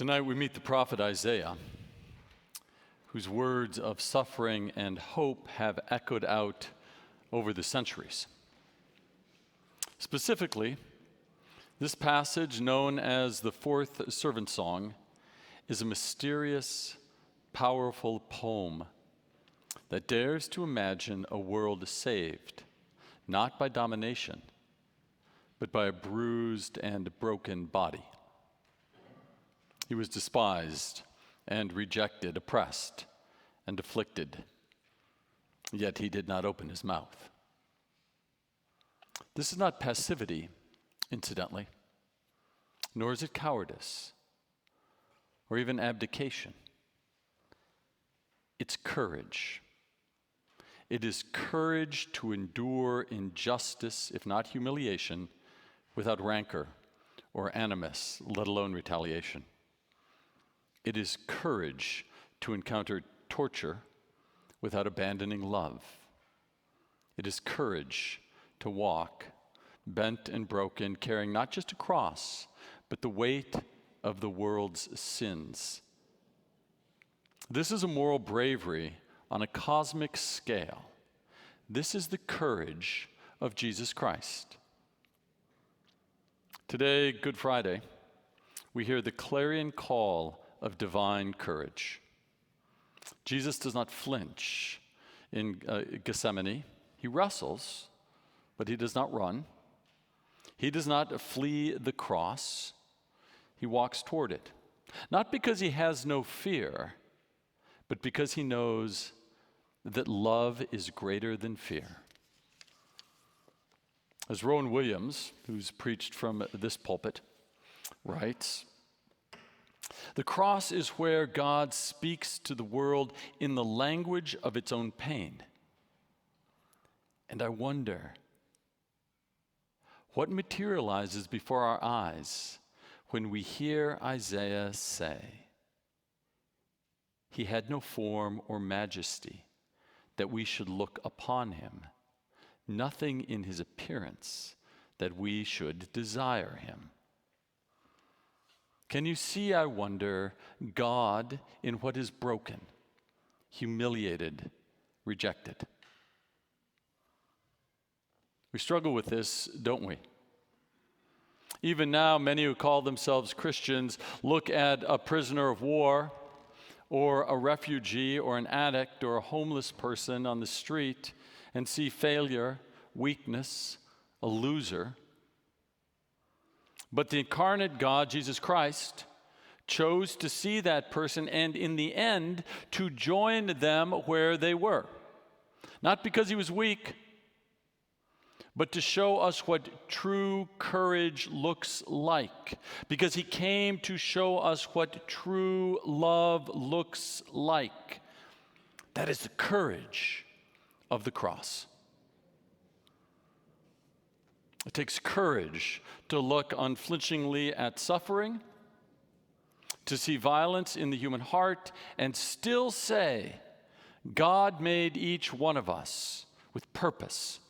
Tonight we meet the prophet Isaiah, whose words of suffering and hope have echoed out over the centuries. Specifically, this passage, known as the Fourth Servant Song, is a mysterious, powerful poem that dares to imagine a world saved, not by domination, but by a bruised and broken body. He was despised and rejected, oppressed and afflicted, yet he did not open his mouth. This is not passivity, incidentally, nor is it cowardice or even abdication. It's courage. It is courage to endure injustice, if not humiliation, without rancor or animus, let alone retaliation. It is courage to encounter torture without abandoning love. It is courage to walk, bent and broken, carrying not just a cross, but the weight of the world's sins. This is a moral bravery on a cosmic scale. This is the courage of Jesus Christ. Today, Good Friday, we hear the clarion call of divine courage. Jesus does not flinch in Gethsemane. He wrestles, but he does not run. He does not flee the cross. He walks toward it. Not because he has no fear, but because he knows that love is greater than fear. As Rowan Williams, who's preached from this pulpit, writes, "The cross is where God speaks to the world in the language of its own pain. And I wonder, what materializes before our eyes when we hear Isaiah say, 'He had no form or majesty that we should look upon him, nothing in his appearance that we should desire him.' Can you see, I wonder, God in what is broken, humiliated, rejected?" We struggle with this, don't we? Even now, many who call themselves Christians look at a prisoner of war or a refugee or an addict or a homeless person on the street and see failure, weakness, a loser. But the incarnate God, Jesus Christ, chose to see that person and in the end to join them where they were. Not because he was weak, but to show us what true courage looks like. Because he came to show us what true love looks like. That is the courage of the cross. It takes courage to look unflinchingly at suffering, to see violence in the human heart, and still say, God made each one of us with purpose,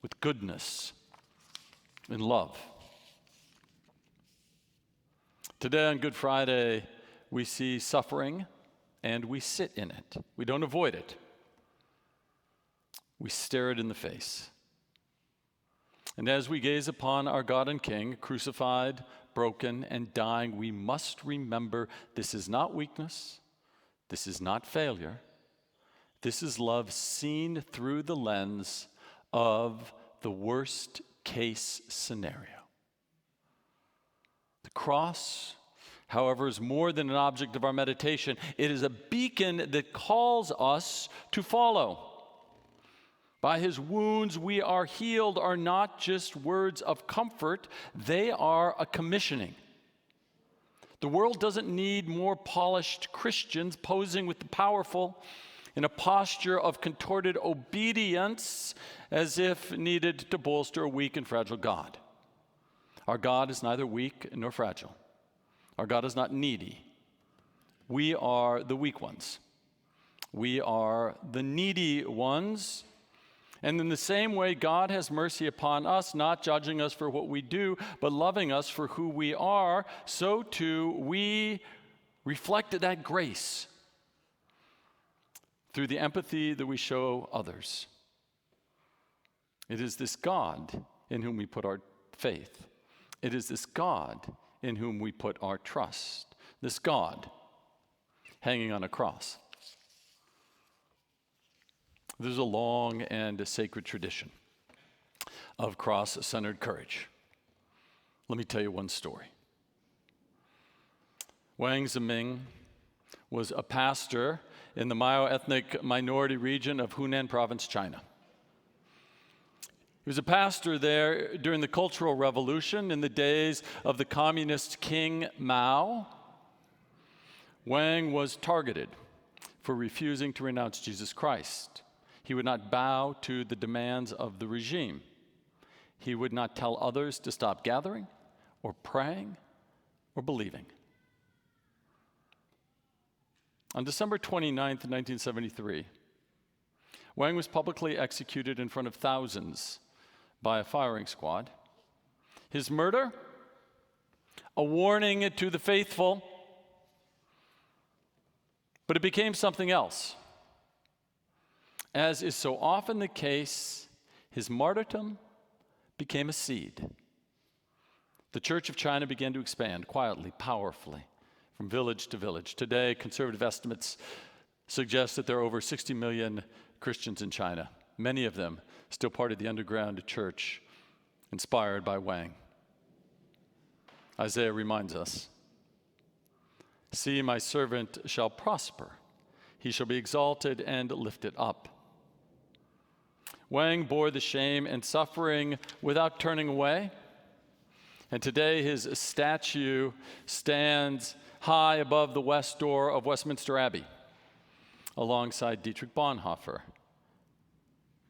with goodness, in love. Today on Good Friday, we see suffering and we sit in it. We don't avoid it. We stare it in the face. And as we gaze upon our God and King, crucified, broken, and dying, we must remember this is not weakness, this is not failure, this is love seen through the lens of the worst case scenario. The cross, however, is more than an object of our meditation. It is a beacon that calls us to follow. By his wounds we are healed are not just words of comfort, they are a commissioning. The world doesn't need more polished Christians posing with the powerful in a posture of contorted obedience as if needed to bolster a weak and fragile God. Our God is neither weak nor fragile. Our God is not needy. We are the weak ones. We are the needy ones. And in the same way, God has mercy upon us, not judging us for what we do, but loving us for who we are, so too we reflect that grace through the empathy that we show others. It is this God in whom we put our faith. It is this God in whom we put our trust. This God hanging on a cross. There's a long and a sacred tradition of cross-centered courage. Let me tell you one story. Wang Ziming was a pastor in the Mao ethnic minority region of Hunan province, China. He was a pastor there during the Cultural Revolution in the days of the communist King Mao. Wang was targeted for refusing to renounce Jesus Christ. He would not bow to the demands of the regime. He would not tell others to stop gathering or praying or believing. On December 29th, 1973, Wang was publicly executed in front of thousands by a firing squad. His murder, a warning to the faithful, but it became something else. As is so often the case, his martyrdom became a seed. The Church of China began to expand quietly, powerfully, from village to village. Today, conservative estimates suggest that there are over 60 million Christians in China, many of them still part of the underground church inspired by Wang. Isaiah reminds us, "See, my servant shall prosper. He shall be exalted and lifted up." Wang bore the shame and suffering without turning away. And today his statue stands high above the west door of Westminster Abbey, alongside Dietrich Bonhoeffer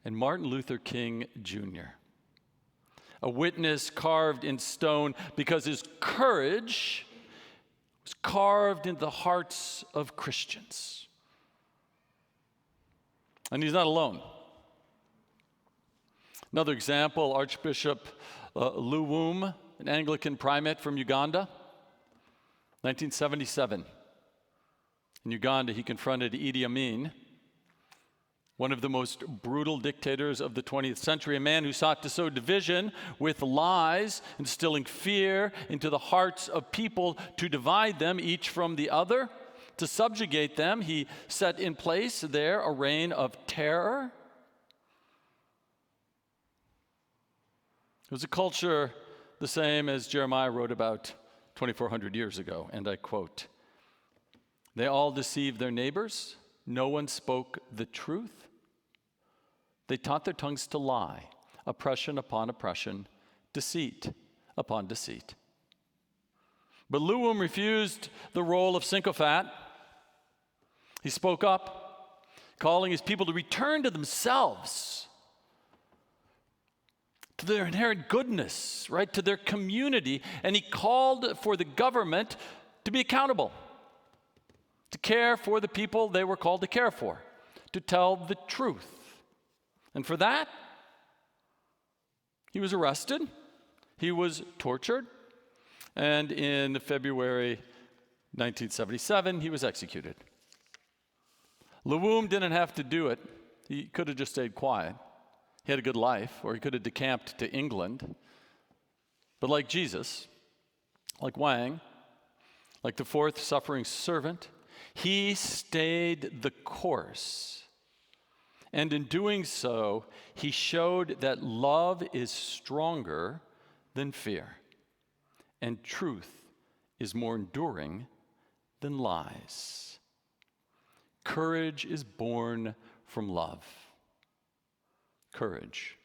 and Martin Luther King Jr., a witness carved in stone because his courage was carved into the hearts of Christians. And he's not alone. Another example, Archbishop Luwum, an Anglican primate from Uganda, 1977. In Uganda, he confronted Idi Amin, one of the most brutal dictators of the 20th century, a man who sought to sow division with lies, instilling fear into the hearts of people to divide them each from the other, to subjugate them. He set in place there a reign of terror. It was a culture the same as Jeremiah wrote about 2,400 years ago, and I quote, "They all deceived their neighbors. No one spoke the truth. They taught their tongues to lie, oppression upon oppression, deceit upon deceit." But Luwum refused the role of sycophant. He spoke up, calling his people to return to themselves, to their inherent goodness, right, to their community, and he called for the government to be accountable, to care for the people they were called to care for, to tell the truth. And for that, he was arrested, he was tortured, and in February 1977, he was executed. Luwum didn't have to do it. He could have just stayed quiet. He had a good life, or he could have decamped to England. But like Jesus, like Wang, like the fourth suffering servant, he stayed the course. And in doing so, he showed that love is stronger than fear, and truth is more enduring than lies. Courage is born from love. Courage.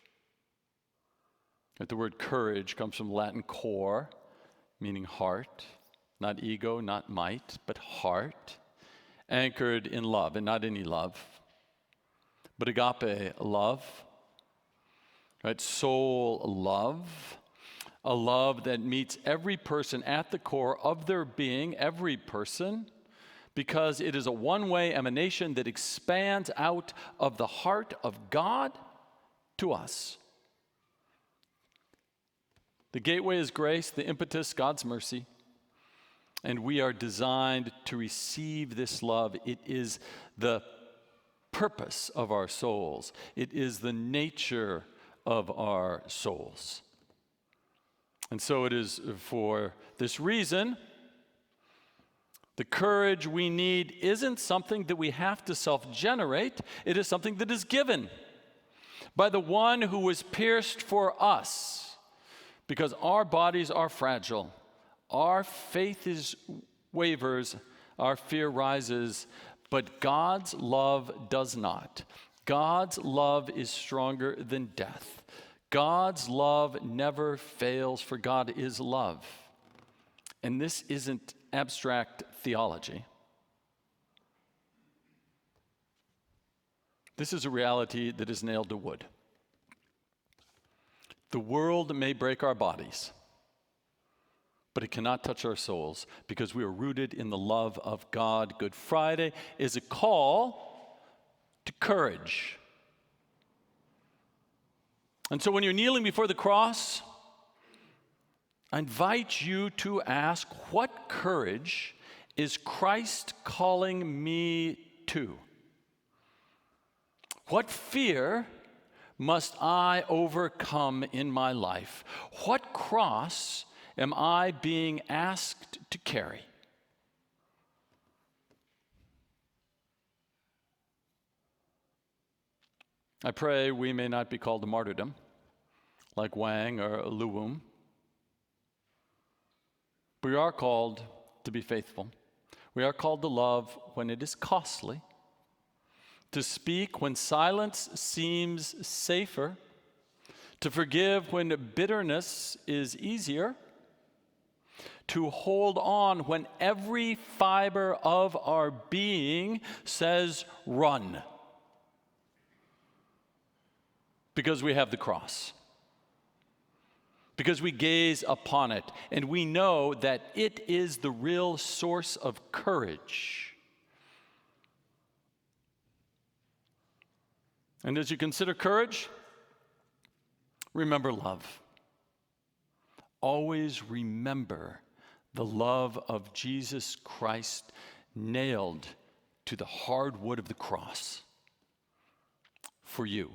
The word courage comes from Latin cor, meaning heart, not ego, not might, but heart, anchored in love, and not any love, but agape love, right? Soul love, a love that meets every person at the core of their being, every person, because it is a one-way emanation that expands out of the heart of God to us. The gateway is grace, the impetus, God's mercy. And we are designed to receive this love. It is the purpose of our souls. It is the nature of our souls. And so it is for this reason, the courage we need isn't something that we have to self-generate. It is something that is given by the one who was pierced for us, because our bodies are fragile. Our faith wavers, our fear rises, but God's love does not. God's love is stronger than death. God's love never fails, for God is love. And this isn't abstract theology. This is a reality that is nailed to wood. The world may break our bodies, but it cannot touch our souls because we are rooted in the love of God. Good Friday is a call to courage. And so when you're kneeling before the cross, I invite you to ask, what courage is Christ calling me to? What fear must I overcome in my life? What cross am I being asked to carry? I pray we may not be called to martyrdom, like Wang or Luwum. We are called to be faithful. We are called to love when it is costly, to speak when silence seems safer, to forgive when bitterness is easier, to hold on when every fiber of our being says, run. Because we have the cross. Because we gaze upon it, and we know that it is the real source of courage. And as you consider courage, remember love. Always remember the love of Jesus Christ nailed to the hard wood of the cross for you.